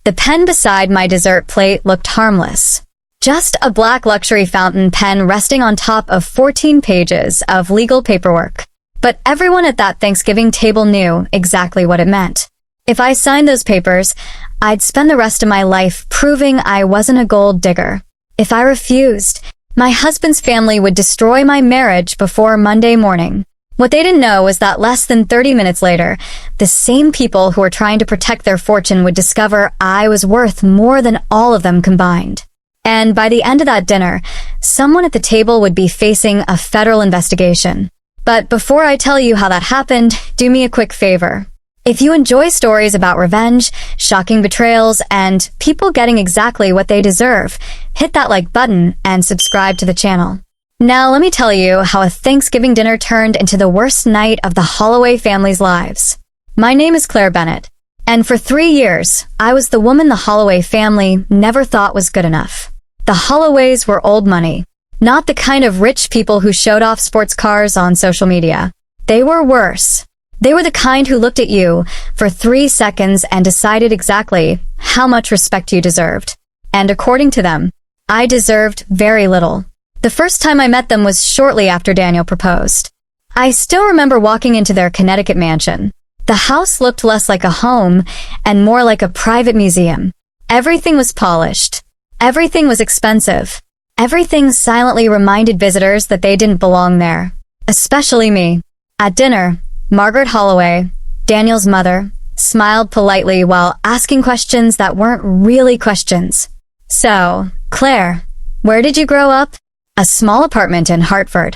The pen beside my dessert plate looked harmless. Just a black luxury fountain pen resting on top of 14 pages of legal paperwork. But everyone at that Thanksgiving table knew exactly what it meant. If I signed those papers, I'd spend the rest of my life proving I wasn't a gold digger. If I refused, my husband's family would destroy my marriage before Monday morning. What they didn't know was that less than 30 minutes later, the same people who were trying to protect their fortune would discover I was worth more than all of them combined. And by the end of that dinner, someone at the table would be facing a federal investigation. But before I tell you how that happened, do me a quick favor. If you enjoy stories about revenge, shocking betrayals, and people getting exactly what they deserve, hit that like button and subscribe to the channel. Now let me tell you how a Thanksgiving dinner turned into the worst night of the Holloway family's lives. My name is Clare Bennett, and for 3 years, I was the woman the Holloway family never thought was good enough. The Holloways were old money, not the kind of rich people who showed off sports cars on social media. They were worse. They were the kind who looked at you for 3 seconds and decided exactly how much respect you deserved. And according to them, I deserved very little. The first time I met them was shortly after Daniel proposed. I still remember walking into their Connecticut mansion. The house looked less like a home and more like a private museum. Everything was polished. Everything was expensive. Everything silently reminded visitors that they didn't belong there. Especially me. At dinner, Margaret Holloway, Daniel's mother, smiled politely while asking questions that weren't really questions. So, Claire, where did you grow up? A small apartment in Hartford.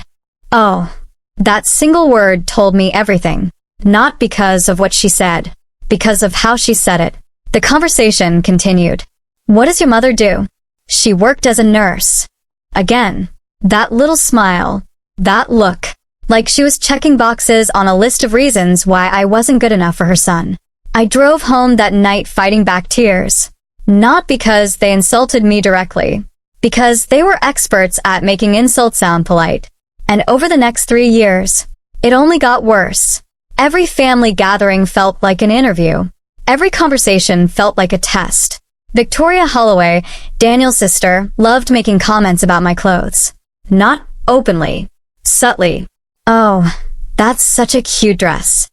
Oh, that single word told me everything. Not because of what she said, because of how she said it. The conversation continued. What does your mother do? She worked as a nurse. Again, that little smile, that look, like she was checking boxes on a list of reasons why I wasn't good enough for her son. I drove home that night fighting back tears. Not because they insulted me directly, because they were experts at making insults sound polite. And over the next 3 years, it only got worse. Every family gathering felt like an interview. Every conversation felt like a test. Victoria Holloway, Daniel's sister, loved making comments about my clothes. Not openly, subtly. Oh, that's such a cute dress.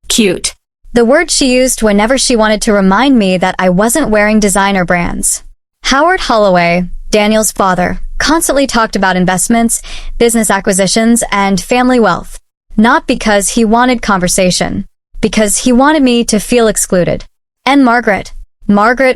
Cute. The word she used whenever she wanted to remind me that I wasn't wearing designer brands. Howard Holloway, Daniel's father, constantly talked about investments, business acquisitions, and family wealth. Not because he wanted conversation, because he wanted me to feel excluded. And Margaret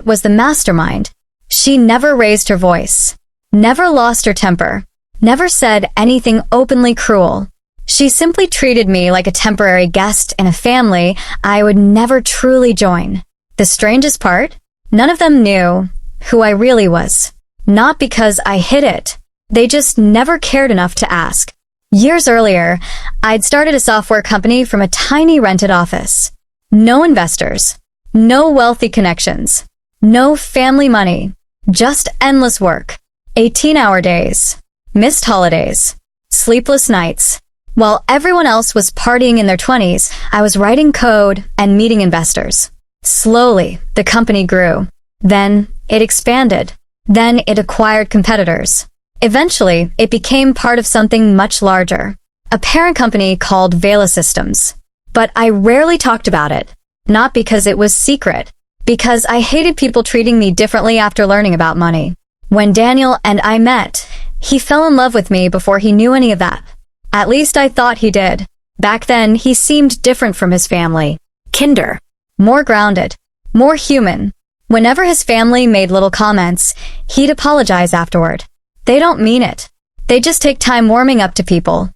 was the mastermind. She never raised her voice, never lost her temper, never said anything openly cruel. She simply treated me like a temporary guest in a family I would never truly join. The strangest part? None of them knew who I really was. Not because I hid it. They just never cared enough to ask. Years earlier, I'd started a software company from a tiny rented office. No investors. No wealthy connections. No family money. Just endless work. 18-hour days. Missed holidays. Sleepless nights. While everyone else was partying in their 20s, I was writing code and meeting investors. Slowly, the company grew. Then, it expanded. Then, it acquired competitors. Eventually, it became part of something much larger. A parent company called Vela Systems. But I rarely talked about it. Not because it was secret. Because I hated people treating me differently after learning about money. When Daniel and I met, he fell in love with me before he knew any of that. At least I thought he did. Back then, he seemed different from his family. Kinder. More grounded. More human. Whenever his family made little comments, he'd apologize afterward. They don't mean it. They just take time warming up to people.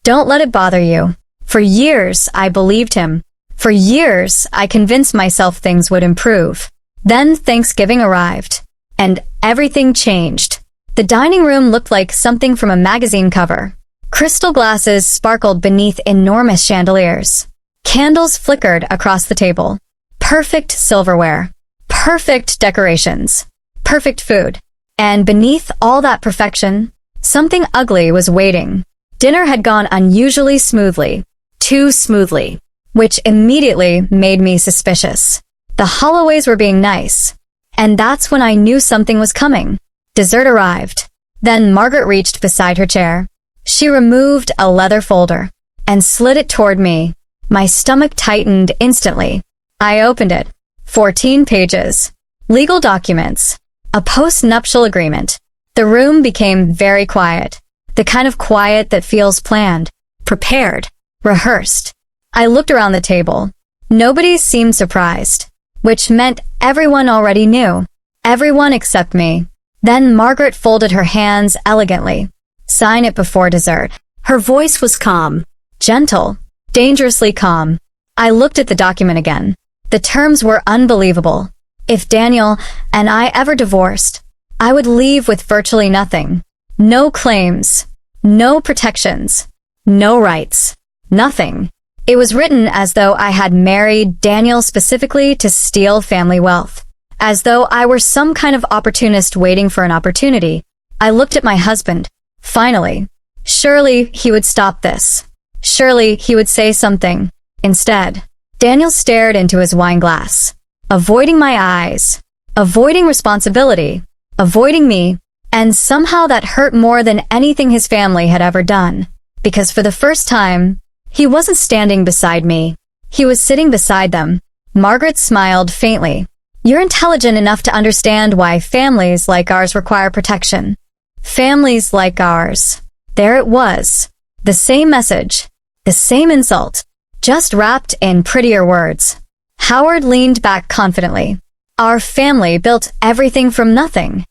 Don't let it bother you. For years, I believed him. For years, I convinced myself things would improve. Then Thanksgiving arrived. And everything changed. The dining room looked like something from a magazine cover. Crystal glasses sparkled beneath enormous chandeliers. Candles flickered across the table. Perfect silverware. Perfect decorations. Perfect food. And beneath all that perfection, something ugly was waiting. Dinner had gone unusually smoothly. Too smoothly. Which immediately made me suspicious. The Holloways were being nice. And that's when I knew something was coming. Dessert arrived. Then Margaret reached beside her chair. She removed a leather folder and slid it toward me. My stomach tightened instantly. I opened it. 14 pages. Legal documents. A postnuptial agreement. The room became very quiet. The kind of quiet that feels planned, prepared, rehearsed. I looked around the table. Nobody seemed surprised, which meant everyone already knew. Everyone except me. Then Margaret folded her hands elegantly. Sign it before dessert. Her voice was calm, gentle, dangerously calm. I looked at the document again. The terms were unbelievable. If Daniel and I ever divorced, I would leave with virtually nothing. No claims, no protections, no rights, nothing. It was written as though I had married Daniel specifically to steal family wealth. As though I were some kind of opportunist waiting for an opportunity. I looked at my husband. Finally. Surely he would stop this. Surely he would say something. Instead, Daniel stared into his wine glass, avoiding my eyes, avoiding responsibility, avoiding me, and somehow that hurt more than anything his family had ever done. Because for the first time, he wasn't standing beside me. He was sitting beside them. Margaret smiled faintly. You're intelligent enough to understand why families like ours require protection. Families like ours. There it was. The same message. The same insult. Just wrapped in prettier words. Howard leaned back confidently. Our family built everything from nothing.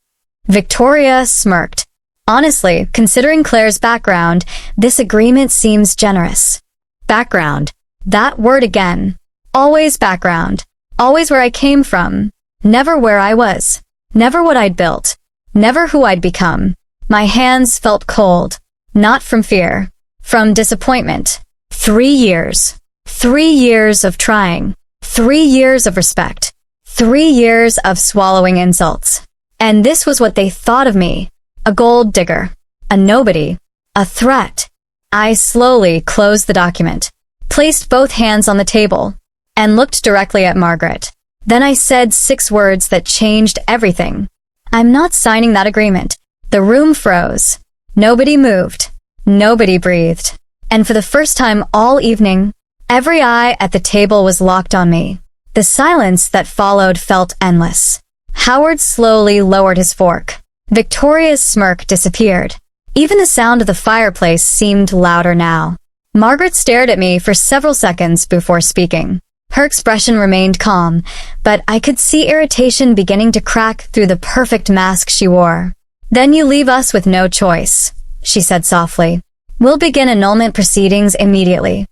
Victoria smirked. Honestly, considering Claire's background, this agreement seems generous. Background. That word again. Always background. Always where I came from. Never where I was. Never what I'd built. Never who I'd become. My hands felt cold. Not from fear. From disappointment. 3 years. 3 years of trying. 3 years of respect. 3 years of swallowing insults. And this was what they thought of me. A gold digger. A nobody. A threat. I slowly closed the document, placed both hands on the table, and looked directly at Margaret. Then I said 6 words that changed everything. I'm not signing that agreement. The room froze. Nobody moved. Nobody breathed. And for the first time all evening, every eye at the table was locked on me. The silence that followed felt endless. Howard slowly lowered his fork. Victoria's smirk disappeared. Even the sound of the fireplace seemed louder now. Margaret stared at me for several seconds before speaking. Her expression remained calm, but I could see irritation beginning to crack through the perfect mask she wore. Then you leave us with no choice, she said softly. We'll begin annulment proceedings immediately.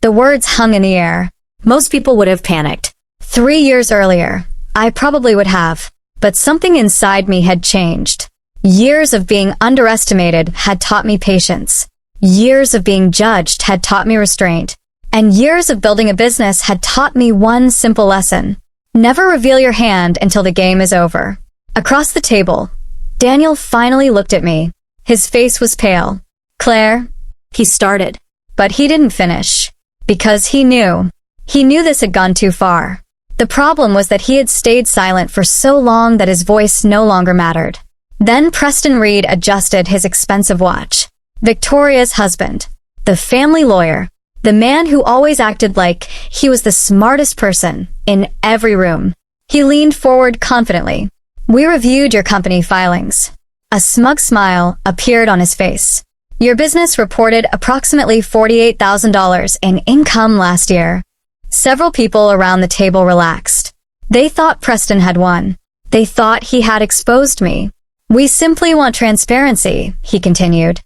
The words hung in the air. Most people would have panicked. 3 years earlier, I probably would have, but something inside me had changed. Years of being underestimated had taught me patience. Years of being judged had taught me restraint. And years of building a business had taught me one simple lesson. Never reveal your hand until the game is over. Across the table, Daniel finally looked at me. His face was pale. Claire, he started. But he didn't finish. Because he knew. He knew this had gone too far. The problem was that he had stayed silent for so long that his voice no longer mattered. Then Preston Reed adjusted his expensive watch. Victoria's husband. The family lawyer. The man who always acted like he was the smartest person in every room. He leaned forward confidently. We reviewed your company filings. A smug smile appeared on his face. Your business reported approximately $48,000 in income last year. Several people around the table relaxed. They thought Preston had won. They thought he had exposed me. We simply want transparency, he continued.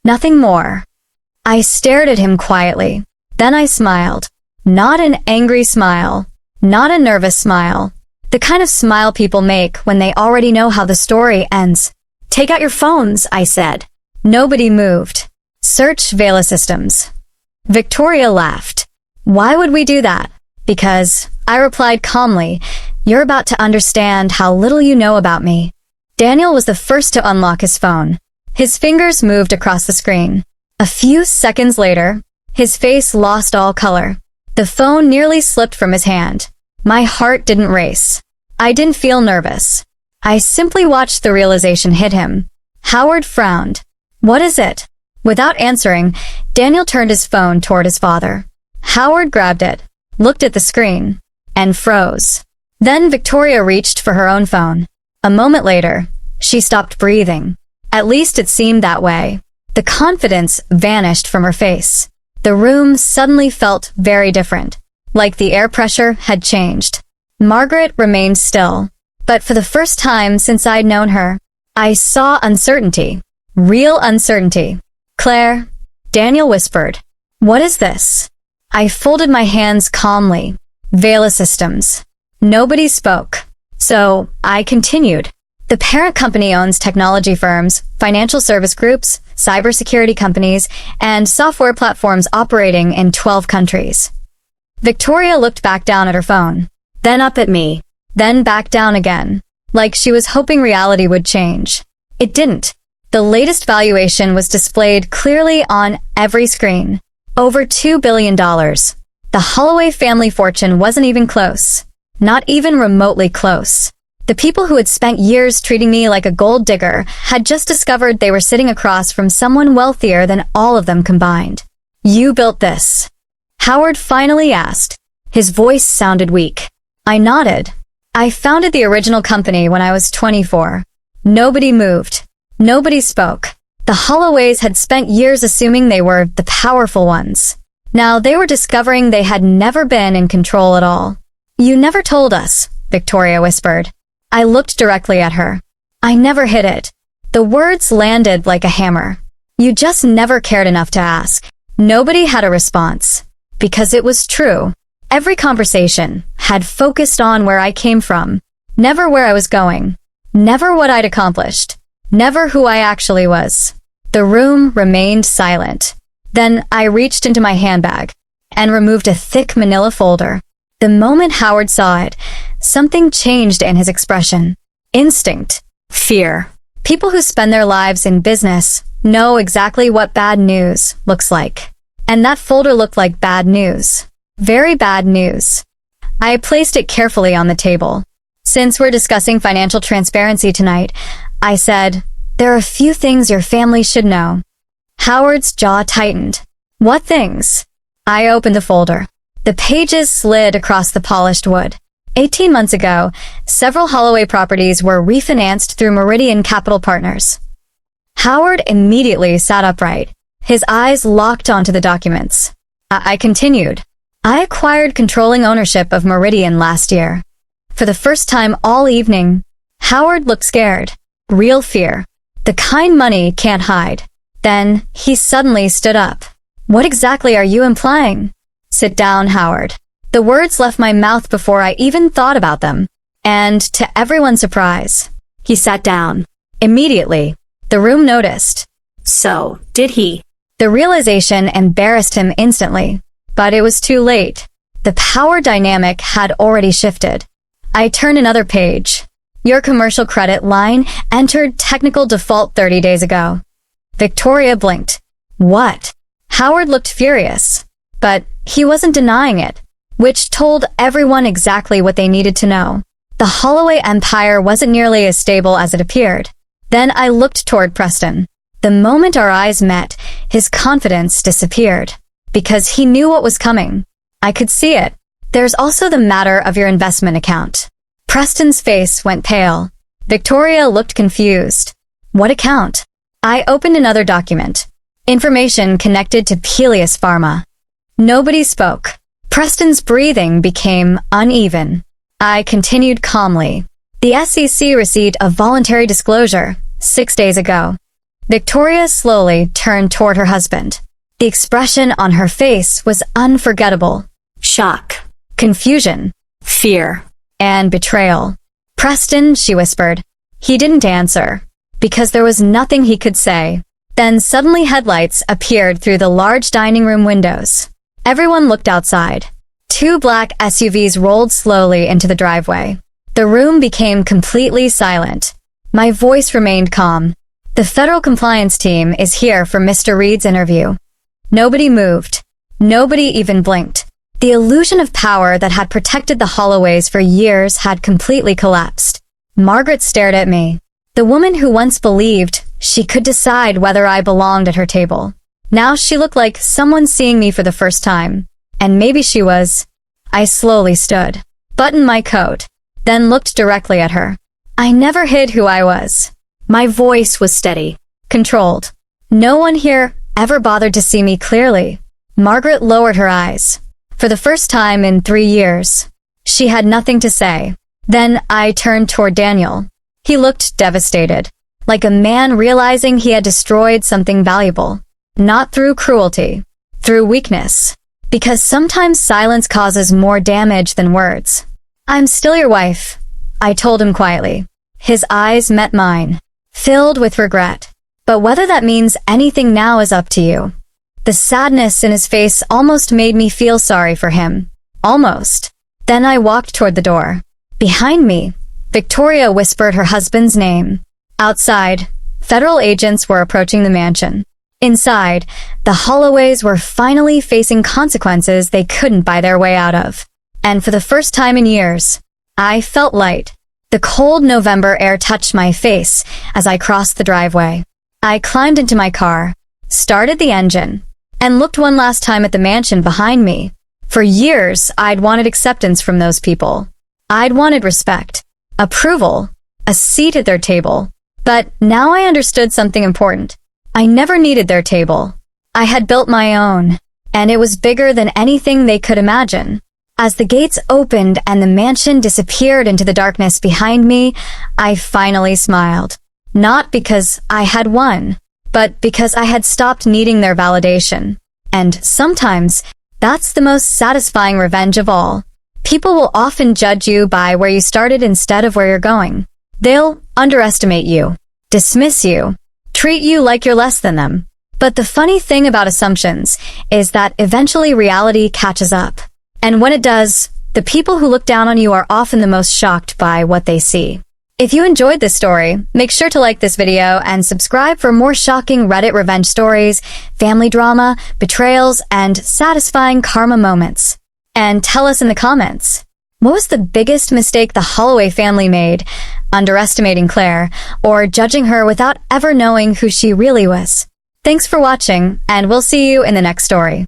Nothing more. I stared at him quietly. Then I smiled. Not an angry smile. Not a nervous smile. The kind of smile people make when they already know how the story ends. Take out your phones, I said. Nobody moved. Search Vela Systems. Victoria laughed. Why would we do that? Because, I replied calmly, you're about to understand how little you know about me. Daniel was the first to unlock his phone. His fingers moved across the screen. A few seconds later, his face lost all color. The phone nearly slipped from his hand. My heart didn't race. I didn't feel nervous. I simply watched the realization hit him. Howard frowned. What is it? Without answering, Daniel turned his phone toward his father. Howard grabbed it, looked at the screen, and froze. Then Victoria reached for her own phone. A moment later, she stopped breathing. At least it seemed that way. The confidence vanished from her face. The room suddenly felt very different, like the air pressure had changed. Margaret remained still, but for the first time since I'd known her, I saw uncertainty. Real uncertainty. Claire, Daniel whispered. What is this? I folded my hands calmly. Vela Systems. Nobody spoke. So, I continued. The parent company owns technology firms, financial service groups, cybersecurity companies, and software platforms operating in 12 countries. Victoria looked back down at her phone, then up at me, then back down again, like she was hoping reality would change. It didn't. The latest valuation was displayed clearly on every screen. Over $2 billion. The Holloway family fortune wasn't even close. Not even remotely close. The people who had spent years treating me like a gold digger had just discovered they were sitting across from someone wealthier than all of them combined. You built this? Howard finally asked. His voice sounded weak. I nodded. I founded the original company when I was 24. Nobody moved. Nobody spoke. The Holloways had spent years assuming they were the powerful ones. Now they were discovering they had never been in control at all. You never told us, Victoria whispered. I looked directly at her. I never hid it. The words landed like a hammer. You just never cared enough to ask. Nobody had a response. Because it was true. Every conversation had focused on where I came from. Never where I was going. Never what I'd accomplished. Never who I actually was. The room remained silent. Then I reached into my handbag and removed a thick manila folder. The moment Howard saw it, something changed in his expression. Instinct. Fear. People who spend their lives in business know exactly what bad news looks like. And that folder looked like bad news. Very bad news. I placed it carefully on the table. Since we're discussing financial transparency tonight, I said, there are a few things your family should know. Howard's jaw tightened. What things? I opened the folder. The pages slid across the polished wood. 18 months ago, several Holloway properties were refinanced through Meridian Capital Partners. Howard immediately sat upright. His eyes locked onto the documents. I continued. I acquired controlling ownership of Meridian last year. For the first time all evening, Howard looked scared. Real fear. The kind money can't hide. Then, he suddenly stood up. What exactly are you implying? Sit down, Howard. The words left my mouth before I even thought about them. And, to everyone's surprise, he sat down. Immediately, the room noticed. So, did he? The realization embarrassed him instantly. But it was too late. The power dynamic had already shifted. I turned another page. Your commercial credit line entered technical default 30 days ago. Victoria blinked. What? Howard looked furious. But he wasn't denying it, which told everyone exactly what they needed to know. The Holloway empire wasn't nearly as stable as it appeared. Then I looked toward Preston. The moment our eyes met, his confidence disappeared. Because he knew what was coming. I could see it. There's also the matter of your investment account. Preston's face went pale. Victoria looked confused. What account? I opened another document. Information connected to Peleus Pharma. Nobody spoke. Preston's breathing became uneven. I continued calmly. The SEC received a voluntary disclosure 6 days ago. Victoria slowly turned toward her husband. The expression on her face was unforgettable. Shock, confusion, fear, and betrayal. Preston, she whispered. He didn't answer, because there was nothing he could say. Then suddenly headlights appeared through the large dining room windows. Everyone looked outside. 2 black SUVs rolled slowly into the driveway. The room became completely silent. My voice remained calm. The federal compliance team is here for Mr. Reed's interview. Nobody moved. Nobody even blinked. The illusion of power that had protected the Holloways for years had completely collapsed. Margaret stared at me. The woman who once believed she could decide whether I belonged at her table. Now she looked like someone seeing me for the first time. And maybe she was. I slowly stood, buttoned my coat, then looked directly at her. I never hid who I was. My voice was steady, controlled. No one here ever bothered to see me clearly. Margaret lowered her eyes. For the first time in 3 years, she had nothing to say. Then I turned toward Daniel. He looked devastated, like a man realizing he had destroyed something valuable. Not through cruelty, through weakness. Because sometimes silence causes more damage than words. "I'm still your wife," I told him quietly. His eyes met mine, filled with regret. "But whether that means anything now is up to you." The sadness in his face almost made me feel sorry for him. Almost. Then I walked toward the door. Behind me, Victoria whispered her husband's name. Outside, federal agents were approaching the mansion. Inside, the Holloways were finally facing consequences they couldn't buy their way out of. And for the first time in years, I felt light. The cold November air touched my face as I crossed the driveway. I climbed into my car, started the engine, and looked one last time at the mansion behind me. For years, I'd wanted acceptance from those people. I'd wanted respect, approval, a seat at their table. But now I understood something important. I never needed their table. I had built my own, and it was bigger than anything they could imagine. As the gates opened and the mansion disappeared into the darkness behind me, I finally smiled. Not because I had won, but because I had stopped needing their validation. And sometimes, that's the most satisfying revenge of all. People will often judge you by where you started instead of where you're going. They'll underestimate you, dismiss you, treat you like you're less than them. But the funny thing about assumptions is that eventually reality catches up. And when it does, the people who look down on you are often the most shocked by what they see. If you enjoyed this story, make sure to like this video and subscribe for more shocking Reddit revenge stories, family drama, betrayals, and satisfying karma moments. And tell us in the comments, what was the biggest mistake the Holloway family made, underestimating Claire, or judging her without ever knowing who she really was? Thanks for watching, and we'll see you in the next story.